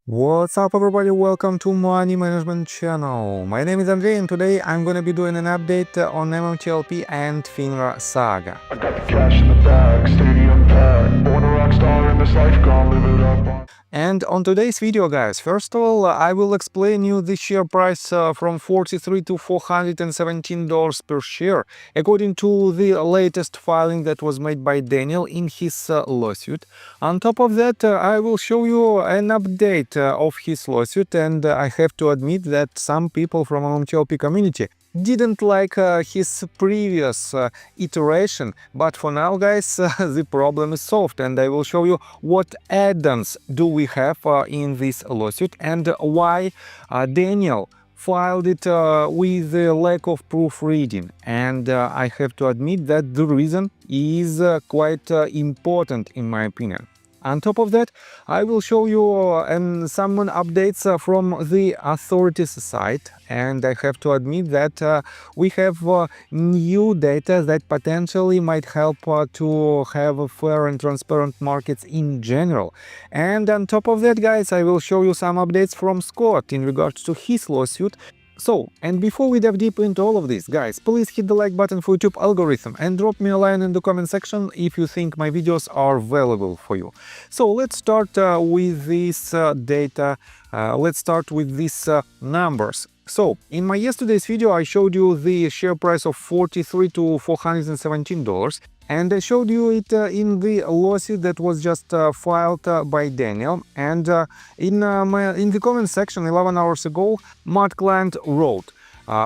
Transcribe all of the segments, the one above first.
What's up everybody, welcome to Money Management channel. My name is Andrei and today I'm gonna be doing an update on MMTLP and FINRA saga. I got the cash in the bag, stadium packed. Born a rock star in this life, gonna live it up. And on today's video, guys, first of all, I will explain you the share price from $43 to $417 per share, according to the latest filing that was made by Daniel in his lawsuit. On top of that, I will show you an update of his lawsuit, and I have to admit that some people from MMTLP community didn't like his previous iteration, but for now, guys, the problem is solved, and I will show you what add-ons do we have in this lawsuit and why Daniel filed it with a lack of proofreading. And I have to admit that the reason is quite important in my opinion. On top of that, I will show you some updates from the authorities side, and I have to admit that we have new data that potentially might help to have fair and transparent markets in general. And on top of that, guys, I will show you some updates from Scott in regards to his lawsuit. So, and before we dive deep into all of this, guys, please hit the like button for YouTube algorithm and drop me a line in the comment section if you think my videos are valuable for you. So let's start with this data, let's start with these numbers. So, in my yesterday's video, I showed you the share price of $43 to $417. And I showed you it in the lawsuit that was just filed by Daniel. And in the comment section 11 hours ago, my client wrote,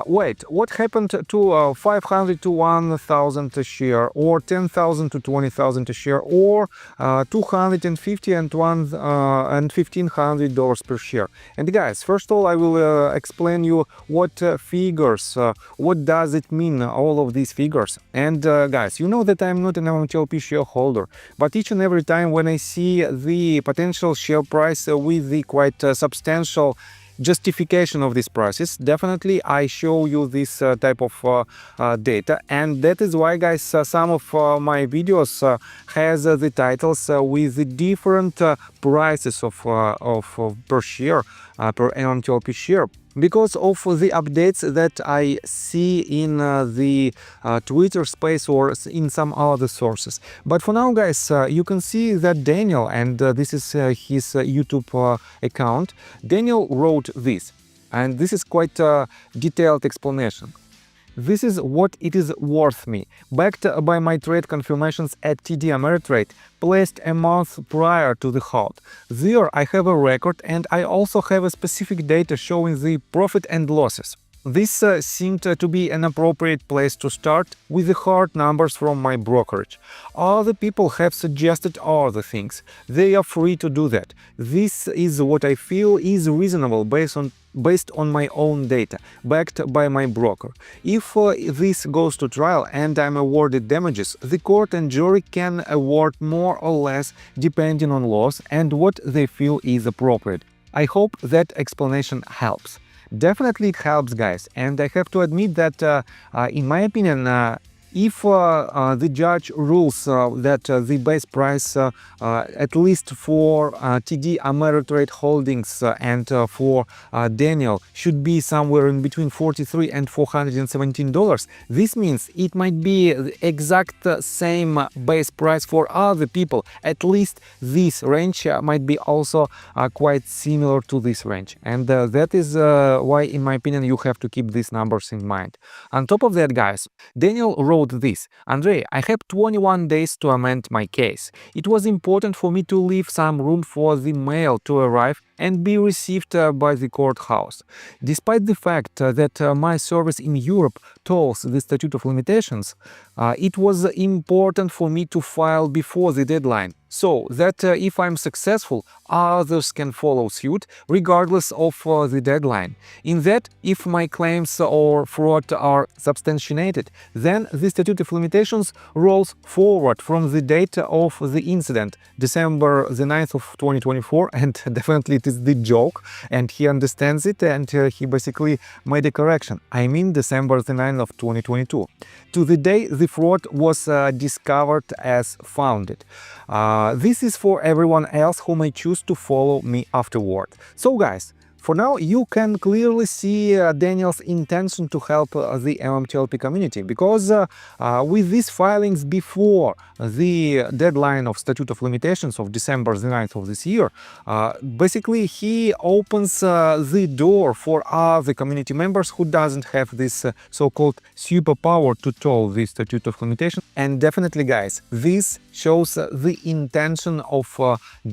wait, what happened to 500 to 1,000 a share, or 10,000 to 20,000 a share, or 250 and $1,500 per share? And guys, first of all, I will explain you what figures, what does it mean, all of these figures. And guys, you know that I'm not an MMTLP shareholder, but each and every time when I see the potential share price with the quite substantial justification of these prices, definitely I show you this type of data, and that is why, guys, some of my videos has the titles with the different prices of per share, per MMTLP share, because of the updates that I see in the Twitter space or in some other sources. But for now, guys, you can see that Daniel, and this is his YouTube account, Daniel wrote this, and this is quite a detailed explanation. This is what it is worth me, backed by my trade confirmations at TD Ameritrade, placed a month prior to the halt. There I have a record, and I also have a specific data showing the profit and losses. This seemed to be an appropriate place to start with the hard numbers from my brokerage. Other people have suggested other things. They are free to do that. This is what I feel is reasonable based on my own data, backed by my broker. If this goes to trial and I'm awarded damages, the court and jury can award more or less depending on loss and what they feel is appropriate. I hope that explanation helps. Definitely it helps, guys, and I have to admit that in my opinion, if the judge rules that the base price, at least for TD Ameritrade Holdings and for Daniel, should be somewhere in between $43 and $417, this means it might be the exact same base price for other people. At least this range might be also quite similar to this range, and that is why, in my opinion, you have to keep these numbers in mind. On top of that, guys, Daniel wrote this: Andrei, I have 21 days to amend my case. It was important for me to leave some room for the mail to arrive and be received by the courthouse. Despite the fact that my service in Europe tolls the statute of limitations, it was important for me to file before the deadline, so that if I'm successful, others can follow suit regardless of the deadline. In that, if my claims or fraud are substantiated, then the statute of limitations rolls forward from the date of the incident, December the 9th of 2024, and definitely it is the joke, and he understands it, and he basically made a correction. I mean December the 9th of 2022. To the day the fraud was discovered as founded. This is for everyone else who may choose to follow me afterward. So guys, for now, you can clearly see Daniel's intention to help the MMTLP community, because with these filings before the deadline of Statute of Limitations of December the 9th of this year, basically he opens the door for other community members who doesn't have this so-called superpower to toll the Statute of Limitations. And definitely, guys, this shows the intention of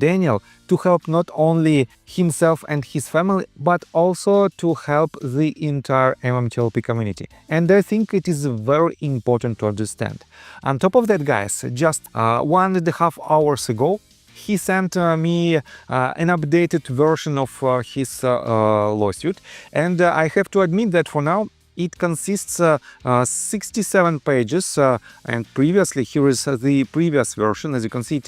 Daniel to help not only himself and his family, but also to help the entire MMTLP community. And I think it is very important to understand. On top of that, guys, just 1.5 hours ago, he sent me an updated version of his lawsuit, and I have to admit that for now it consists 67 pages, and previously here is the previous version. As you can see,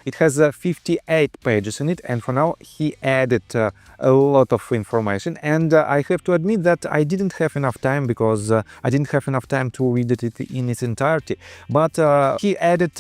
it has 58 pages in it, and for now he added a lot of information, and I have to admit that I didn't have enough time, because I didn't have enough time to read it in its entirety. But he added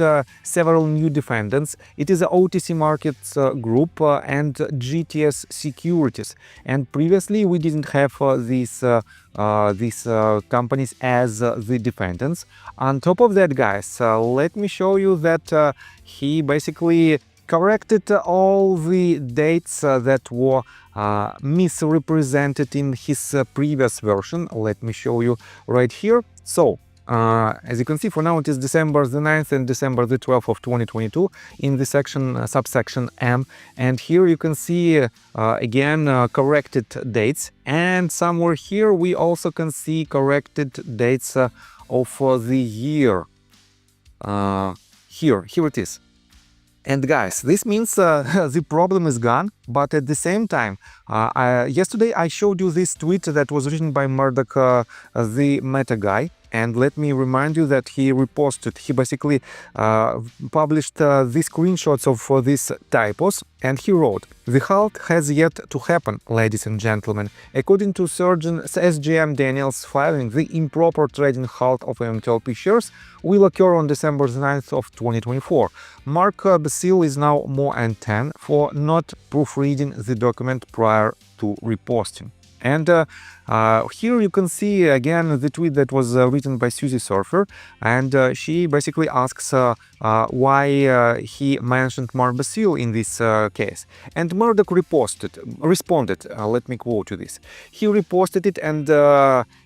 several new defendants. It is a OTC Markets Group and GTS Securities, and previously we didn't have these companies as the defendants. On top of that, guys, let me show you that he basically corrected all the dates that were misrepresented in his previous version. Let me show you right here. So as you can see, for now it is December the 9th and December the 12th of 2022 in the section subsection M, and here you can see again corrected dates, and somewhere here we also can see corrected dates of the year. Here it is. And guys, this means the problem is gone, but at the same time, yesterday I showed you this tweet that was written by Murdoch, the Meta guy. And let me remind you that he basically published the screenshots of these typos, and he wrote, "The halt has yet to happen, ladies and gentlemen. According to Surgeon SGM Daniels filing, the improper trading halt of MMTLP shares will occur on December 9th of 2024. Mark Basile is now more than 10 for not proofreading the document prior to reposting." And here you can see again the tweet that was written by Susie Surfer, and she basically asks why he mentioned Mark Basile in this case. And Murdoch responded, let me quote you this. He reposted it, and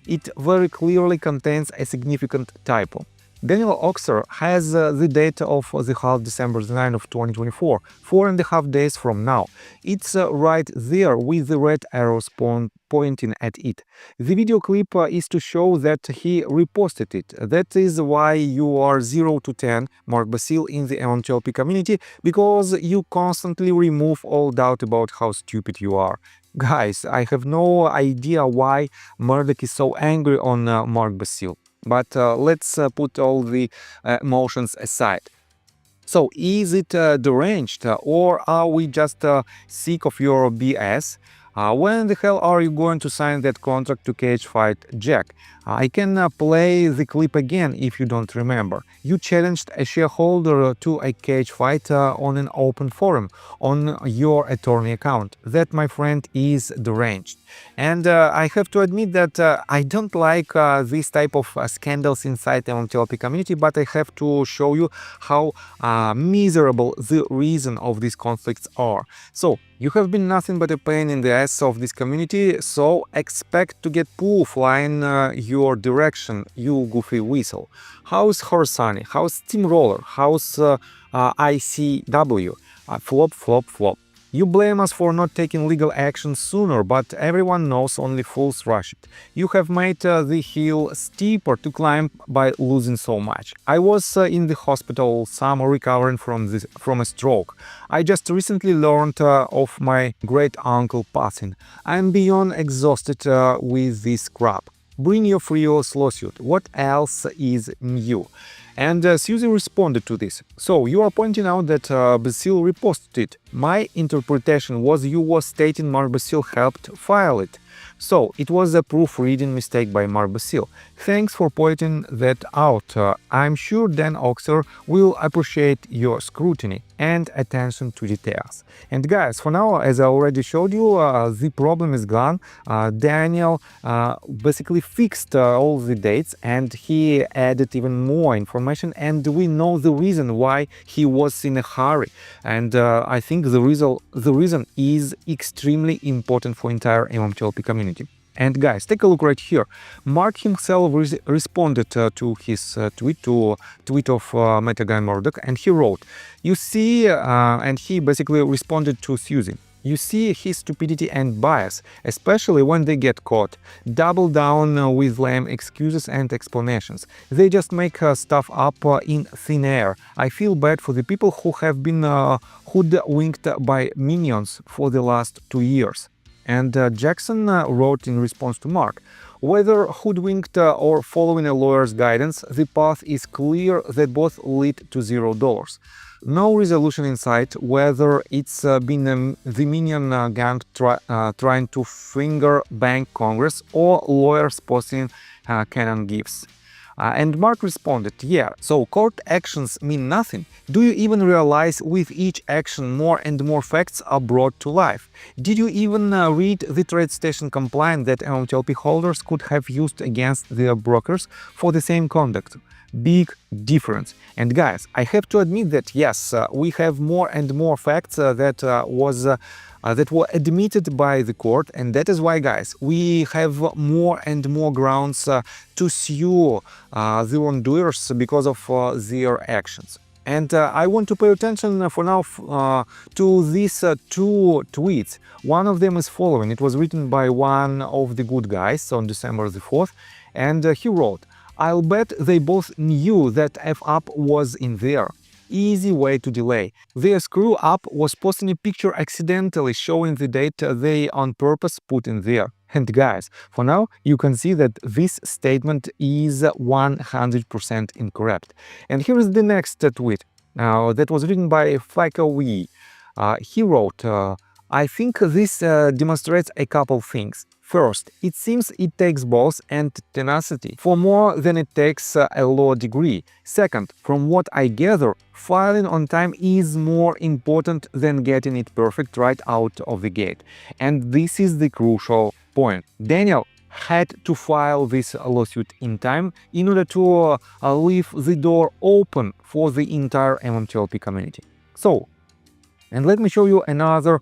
it very clearly contains a significant typo. Daniel Oxer has the date of the halt December 9 of 2024, 4.5 days from now. It's right there with the red arrows pointing at it. The video clip is to show that he reposted it. That is why you are 0 to 10 Mark Basile in the MMTLP community, because you constantly remove all doubt about how stupid you are. Guys, I have no idea why Murdoch is so angry on Mark Basile. But let's put all the emotions aside. So, is it deranged, or are we just sick of your BS? When the hell are you going to sign that contract to cage fight Jack? I can play the clip again if you don't remember. You challenged a shareholder to a cage fight on an open forum on your attorney account. That, my friend, is deranged. And I have to admit that I don't like this type of scandals inside the MMTLP community, but I have to show you how miserable the reason of these conflicts are. So, you have been nothing but a pain in the ass of this community, so expect to get poo flying your direction, you goofy weasel. How's Horsani? How's Steamroller? How's ICW? Flop, flop, flop. You blame us for not taking legal action sooner, but everyone knows only fools rush it. You have made the hill steeper to climb by losing so much. I was in the hospital all summer recovering from a stroke. I just recently learned of my great uncle passing. I am beyond exhausted with this crap. Bring your frivolous lawsuit. What else is new? And Susie responded to this. So you are pointing out that Basil reposted it. My interpretation was you were stating Mark Basil helped file it. So it was a proofreading mistake by Mark Basil. Thanks for pointing that out. I'm sure Dan Oxer will appreciate your scrutiny and attention to details. And guys, for now, as I already showed you, the problem is gone. Daniel basically fixed all the dates, and he added even more information, and we know the reason why he was in a hurry. And I think the reason is extremely important for entire MMTLP community. And guys, take a look right here. Mark himself responded to his tweet of Meta Guy Murdoch, and he wrote, you see, and he basically responded to Susie. You see his stupidity and bias, especially when they get caught. Double down with lame excuses and explanations. They just make stuff up in thin air. I feel bad for the people who have been hoodwinked by minions for the last 2 years. And Jackson wrote in response to Mark, whether hoodwinked or following a lawyer's guidance, the path is clear that both lead to $0. No resolution in sight, whether it's been the minion gang trying to finger bank Congress or lawyers posting canon gifts. And Mark responded, yeah, so court actions mean nothing. Do you even realize with each action more and more facts are brought to life? Did you even read the trade station complaint that MMTLP holders could have used against their brokers for the same conduct? Big difference. And guys, I have to admit that yes, we have more and more facts that were admitted by the court, and that is why, guys, we have more and more grounds to sue the wrongdoers because of their actions. And I want to pay attention for now to these two tweets. One of them is following. It was written by one of the good guys on December the 4th, and he wrote, I'll bet they both knew that F-up was in there. Easy way to delay. Their screw up was posting a picture accidentally showing the date they on purpose put in there. And guys, for now you can see that this statement is 100% incorrect. And here is the next tweet that was written by Flaika. He wrote, I think this demonstrates a couple things. First, it seems it takes balls and tenacity for more than it takes a law degree. Second, from what I gather, filing on time is more important than getting it perfect right out of the gate. And this is the crucial point. Daniel had to file this lawsuit in time in order to leave the door open for the entire MMTLP community. So, and let me show you another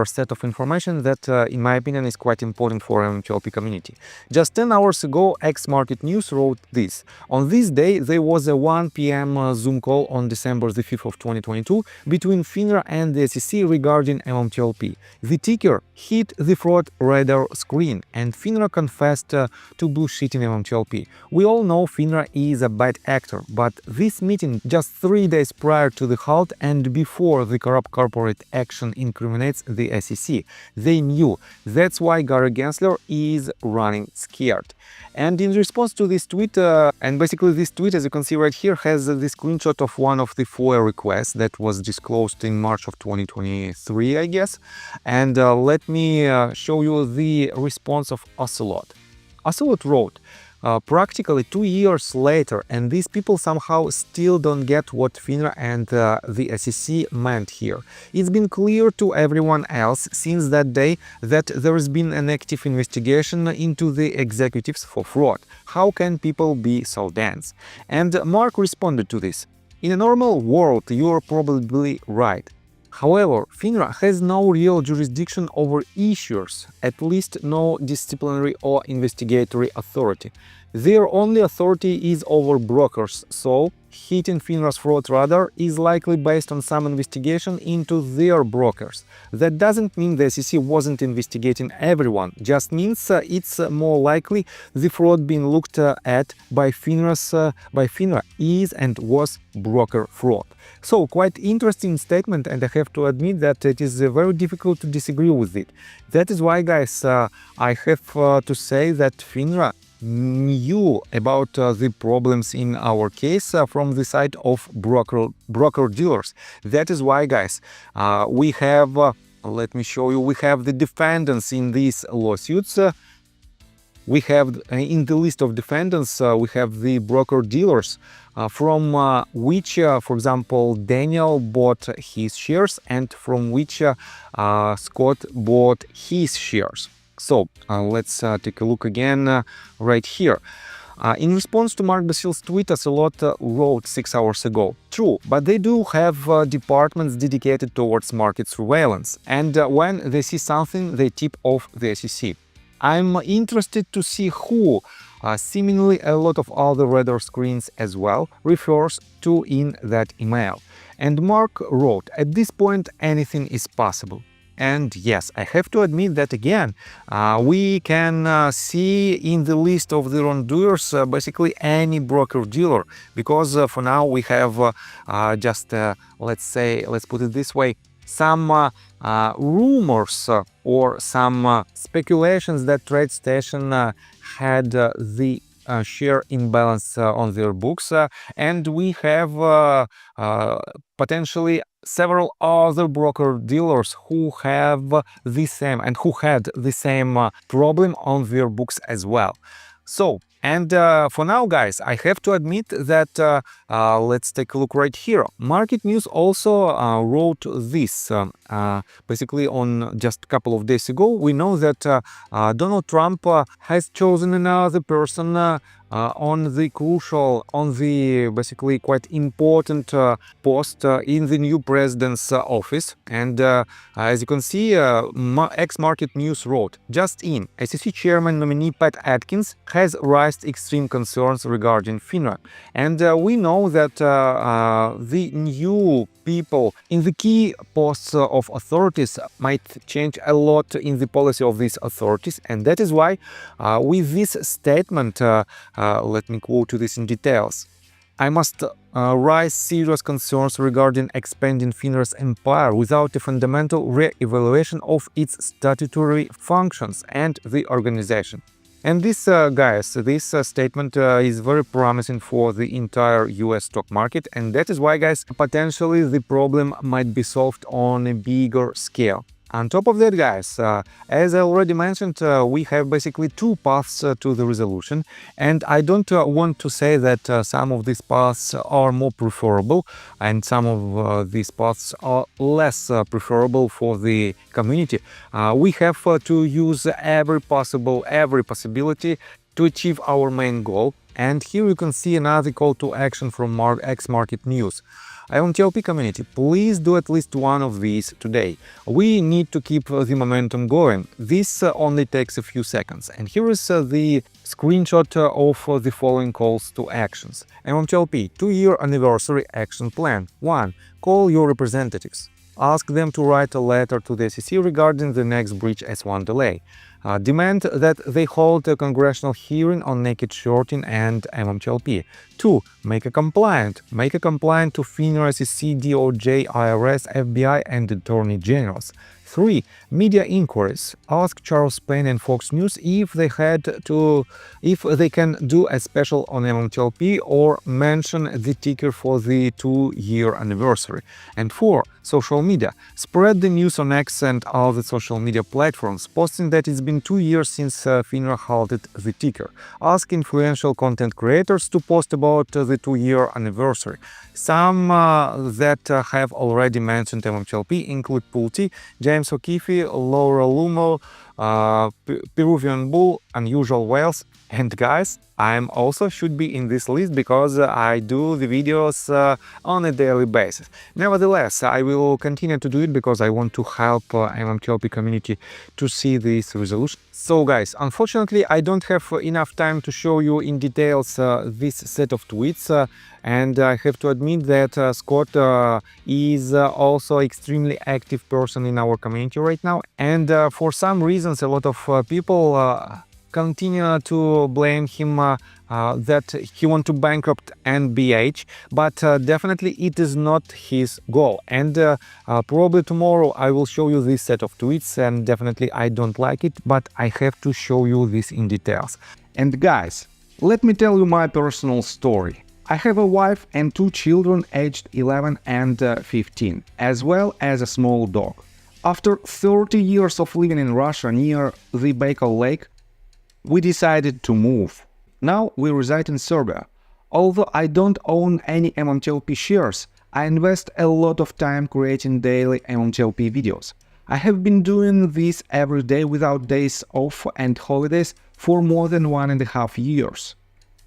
set of information that, in my opinion, is quite important for MMTLP community. Just 10 hours ago, X-Market News wrote this. On this day, there was a 1 p.m. Zoom call on December the 5th of 2022 between FINRA and the SEC regarding MMTLP. The ticker hit the fraud radar screen, and FINRA confessed to bullshitting MMTLP. We all know FINRA is a bad actor, but this meeting just 3 days prior to the halt and before the corrupt corporate action incriminates the SEC. They knew. That's why Gary Gensler is running scared. And in response to this tweet, and basically this tweet, as you can see right here, has the screenshot of one of the FOIA requests that was disclosed in March of 2023, I guess. And let me show you the response of Ocelot. Ocelot wrote, practically 2 years later, and these people somehow still don't get what FINRA and the SEC meant here. It's been clear to everyone else since that day that there has been an active investigation into the executives for fraud. How can people be so dense? And Mark responded to this. In a normal world, you're probably right. However, FINRA has no real jurisdiction over issuers, at least no disciplinary or investigatory authority. Their only authority is over brokers, so hitting FINRA's fraud radar is likely based on some investigation into their brokers. That doesn't mean the SEC wasn't investigating everyone, just means it's more likely the fraud being looked at by FINRA is and was broker fraud. So, quite interesting statement, and I have to admit that it is very difficult to disagree with it. That is why, guys, I have to say that FINRA knew about the problems in our case from the side of broker dealers. That is why, guys, we have let me show you, we have the defendants in these lawsuits. We have in the list of defendants, we have the broker dealers from which, for example, Daniel bought his shares and from which Scott bought his shares. So let's take a look again right here. In response to Mark Basil's tweet, Ocelot wrote 6 hours ago, "True, but they do have departments dedicated towards market surveillance, and when they see something, they tip off the SEC. I'm interested to see who, seemingly a lot of other radar screens as well, refers to in that email." And Mark wrote, "At this point, anything is possible." And yes, I have to admit that again, we can see in the list of the wrongdoers basically any broker dealer, because for now we have just, let's put it this way, some rumors or some speculations that TradeStation had the share imbalance on their books, and we have potentially several other broker dealers who have the same and who had the same problem on their books as well. So, and for now, guys, I have to admit that let's take a look right here. Market News also wrote this basically on just a couple of days ago. We know that Donald Trump has chosen another person on the crucial, on the basically quite important post in the new president's office. And as you can see, Market News wrote, "Just in, SEC Chairman nominee Pat Atkins has raised extreme concerns regarding FINRA." And we know that the new people in the key posts of authorities might change a lot in the policy of these authorities, and that is why with this statement, let me quote you this in details. "I must raise serious concerns regarding expanding FINRA's empire without a fundamental re-evaluation of its statutory functions and the organization." And this, guys, this statement is very promising for the entire US stock market, and that is why, guys, potentially the problem might be solved on a bigger scale. On top of that, guys, as I already mentioned, we have basically two paths to the resolution, and I don't want to say that some of these paths are more preferable and some of these paths are less preferable for the community. We have to use every possibility to achieve our main goal, and here you can see another call to action from Market News. MMTLP community, please do at least one of these today. We need to keep the momentum going. This only takes a few seconds. And here is the screenshot of the following calls to actions. MMTLP 2-year anniversary action plan. 1. Call your representatives. Ask them to write a letter to the SEC regarding the next breach S1 delay. Demand that they hold a congressional hearing on naked shorting and MMTLP. 2. Make a complaint to FINRA, SEC, DOJ, IRS, FBI, and Attorney Generals. 3. Media inquiries. Ask Charles Payne and Fox News if they can do a special on MMTLP or mention the ticker for the 2-year anniversary. And 4. Social media. Spread the news on X and other social media platforms, posting that it's been 2 years since FINRA halted the ticker. Ask influential content creators to post about the 2-year anniversary. Some that have already mentioned MMTLP include Pulti, James O'Keefe, Laura Lumo, Peruvian Bull, Unusual Whales, and guys, I'm also should be in this list because I do the videos on a daily basis. Nevertheless, I will continue to do it because I want to help MMTLP community to see this resolution. So guys, unfortunately, I don't have enough time to show you in details this set of tweets, and I have to admit that Scott is also extremely active person in our community right now, and for some reasons a lot of people continue to blame him that he want to bankrupt NBH, but definitely it is not his goal. And probably tomorrow I will show you this set of tweets, and definitely I don't like it, but I have to show you this in details. And guys, let me tell you my personal story. I have a wife and 2 children aged 11 and 15, as well as a small dog. After 30 years of living in Russia near the Baikal Lake, we decided to move. Now we reside in Serbia. Although I don't own any MMTLP shares, I invest a lot of time creating daily MMTLP videos. I have been doing this every day without days off and holidays for more than 1.5 years.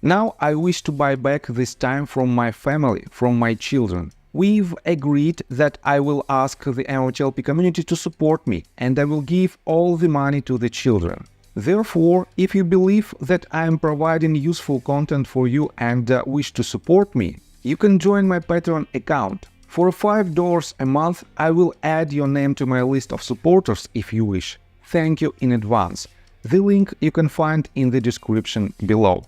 Now I wish to buy back this time from my family, from my children. We've agreed that I will ask the MMTLP community to support me, and I will give all the money to the children. Therefore, if you believe that I am providing useful content for you and wish to support me, you can join my Patreon account. For $5 a month, I will add your name to my list of supporters if you wish. Thank you in advance. The link you can find in the description below.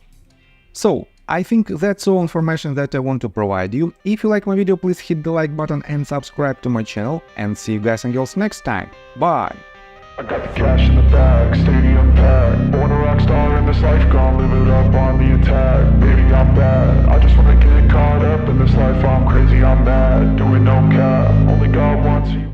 So, I think that's all information that I want to provide you. If you like my video, please hit the like button and subscribe to my channel. And see you guys and girls next time. Bye! I got the cash in the bag, stadium packed. Born a rock star in this life, gonna live it up on the attack. Baby, I'm bad, I just wanna get caught up in this life. I'm crazy, I'm mad, doing no cap. Only God wants you.